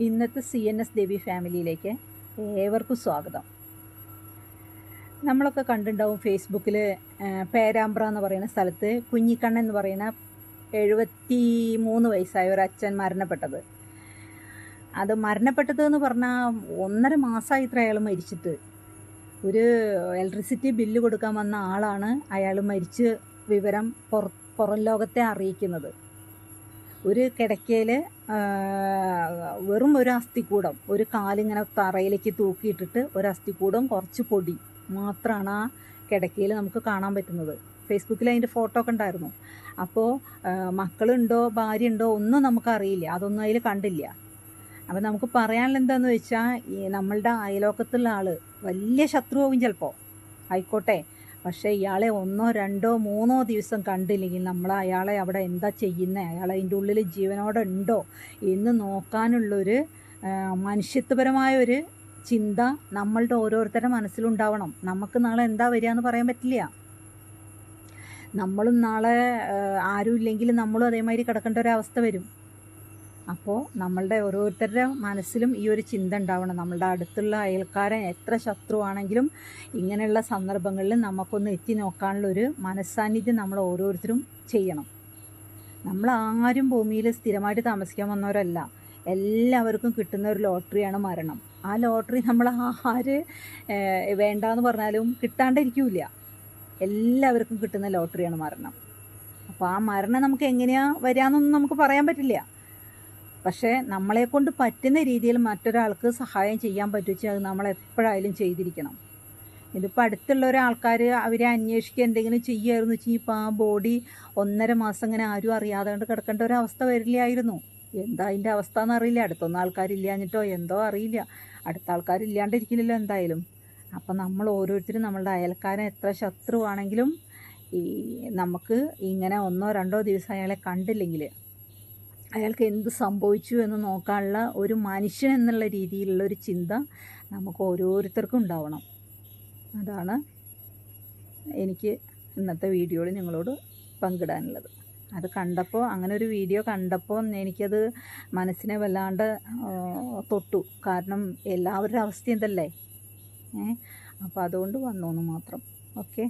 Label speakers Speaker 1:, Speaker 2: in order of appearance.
Speaker 1: ഇന്നത്തെ CNS ദേവി ഫാമിലിയിലേക്ക് ഏവർക്കും സ്വാഗതം. നമ്മളൊക്കെ കണ്ടിട്ടുണ്ടാവും ഫേസ്ബുക്കിൽ പേരാമ്പ്ര എന്ന് പറയുന്ന സ്ഥലത്ത് കുഞ്ഞിക്കണ്ണൻ എന്ന് പറയുന്ന 73 വയസ്സായ ഒരു അച്ഛൻ മരണപ്പെട്ടത്. അത് മരണപ്പെട്ടതെന്ന് പറഞ്ഞാൽ 1.5 മാസമായി ഇത്ര അയാൾ മരിച്ചിട്ട്. ഒരു ഇലക്ട്രിസിറ്റി ബില്ല് കൊടുക്കാൻ വന്ന ആളാണ് അയാൾ മരിച്ച് വിവരം പുറം ലോകത്തെ അറിയിക്കുന്നത്. ഒരു കിടക്കയിൽ വെറും ഒരു അസ്ഥിക്കൂടം, ഒരു കാലിങ്ങനെ തറയിലേക്ക് തൂക്കിയിട്ടിട്ട് ഒരു അസ്ഥിക്കൂടം കുറച്ച് പൊടി മാത്രമാണ് ആ കിടക്കയിൽ നമുക്ക് കാണാൻ പറ്റുന്നത്. ഫേസ്ബുക്കിൽ അതിൻ്റെ ഫോട്ടോ ഒക്കെ ഉണ്ടായിരുന്നു. അപ്പോൾ മക്കളുണ്ടോ ഭാര്യ ഉണ്ടോ ഒന്നും നമുക്കറിയില്ല, അതൊന്നും അതിൽ കണ്ടില്ല. അപ്പോൾ നമുക്ക് പറയാനുള്ള എന്താണെന്ന് വെച്ചാൽ, ഈ നമ്മളുടെ അയലോക്കത്തുള്ള ആൾ വലിയ ശത്രുവാകും ചിലപ്പോൾ, ആയിക്കോട്ടെ. പക്ഷേ ഇയാളെ 1, 2, 3 ദിവസം കണ്ടില്ലെങ്കിൽ നമ്മൾ അയാളെ അവിടെ എന്താ ചെയ്യുന്നത്, അയാൾ അതിൻ്റെ ഉള്ളിൽ ജീവനോടെ ഉണ്ടോ എന്ന് നോക്കാനുള്ളൊരു മനുഷ്യത്വപരമായൊരു ചിന്ത നമ്മളുടെ ഓരോരുത്തരുടെ മനസ്സിലുണ്ടാവണം. നമുക്ക് നാളെ എന്താ വരിക എന്ന് പറയാൻ പറ്റില്ല. നമ്മളും നാളെ ആരും ഇല്ലെങ്കിൽ നമ്മളും അതേമാതിരി കിടക്കേണ്ട ഒരവസ്ഥ വരും. അപ്പോൾ നമ്മളുടെ ഓരോരുത്തരുടെ മനസ്സിലും ഈ ഒരു ചിന്ത ഉണ്ടാവണം. നമ്മളുടെ അടുത്തുള്ള അയൽക്കാരൻ എത്ര ശത്രുവാണെങ്കിലും ഇങ്ങനെയുള്ള സന്ദർഭങ്ങളിൽ നമുക്കൊന്ന് എത്തി നോക്കാനുള്ളൊരു മനസ്സാന്നിധ്യം നമ്മൾ ഓരോരുത്തരും ചെയ്യണം. നമ്മളാരും ഭൂമിയിൽ സ്ഥിരമായിട്ട് താമസിക്കാൻ വന്നവരല്ല. എല്ലാവർക്കും കിട്ടുന്ന ഒരു ലോട്ടറിയാണ് മരണം. ആ ലോട്ടറി നമ്മൾ ആര് വേണ്ടാന്ന് പറഞ്ഞാലും കിട്ടാണ്ടിരിക്കില്ല. എല്ലാവർക്കും കിട്ടുന്ന ലോട്ടറിയാണ് മരണം. അപ്പോൾ ആ മരണം നമുക്ക് എങ്ങനെയാണ് വരികയെന്നൊന്നും നമുക്ക് പറയാൻ പറ്റില്ല. പക്ഷേ നമ്മളെക്കൊണ്ട് പറ്റുന്ന രീതിയിൽ മറ്റൊരാൾക്ക് സഹായം ചെയ്യാൻ പറ്റുവെച്ചാൽ അത് നമ്മളെപ്പോഴായാലും ചെയ്തിരിക്കണം. ഇതിപ്പോൾ അടുത്തുള്ള ഒരാൾക്കാർ അവരെ അന്വേഷിക്കുക എന്തെങ്കിലും ചെയ്യുമായിരുന്നു വെച്ചാൽ ഇപ്പോൾ ആ ബോഡി 1.5 മാസം ഇങ്ങനെ ആരും അറിയാതെ കൊണ്ട് കിടക്കേണ്ട ഒരവസ്ഥ വരില്ലായിരുന്നു. എന്താ അതിൻ്റെ അവസ്ഥ എന്നറിയില്ല. അടുത്തൊന്നും ആൾക്കാരില്ലാഞ്ഞിട്ടോ എന്തോ അറിയില്ല. അടുത്ത ആൾക്കാരില്ലാണ്ടിരിക്കില്ലല്ലോ എന്തായാലും. അപ്പം നമ്മൾ ഓരോരുത്തരും നമ്മളുടെ അയൽക്കാരൻ എത്ര ശത്രുവാണെങ്കിലും നമുക്ക് ഇങ്ങനെ 1, 2 ദിവസം അയാളെ കണ്ടില്ലെങ്കിൽ അയാൾക്ക് എന്ത് സംഭവിച്ചു എന്ന് നോക്കാനുള്ള ഒരു മനുഷ്യൻ എന്നുള്ള രീതിയിലുള്ളൊരു ചിന്ത നമുക്ക് ഓരോരുത്തർക്കും ഉണ്ടാവണം. അതാണ് എനിക്ക് ഇന്നത്തെ വീഡിയോയിൽ നിങ്ങളോട് പങ്കിടാനുള്ളത്. അത് കണ്ടപ്പോൾ, അങ്ങനെ ഒരു വീഡിയോ കണ്ടപ്പോൾ എനിക്കത് മനസ്സിനെ വല്ലാണ്ട് തൊട്ടു. കാരണം എല്ലാവരുടെ അവസ്ഥ എന്തല്ലേ. അപ്പോൾ അതുകൊണ്ട് വന്നോന്ന് മാത്രം. ഓക്കെ.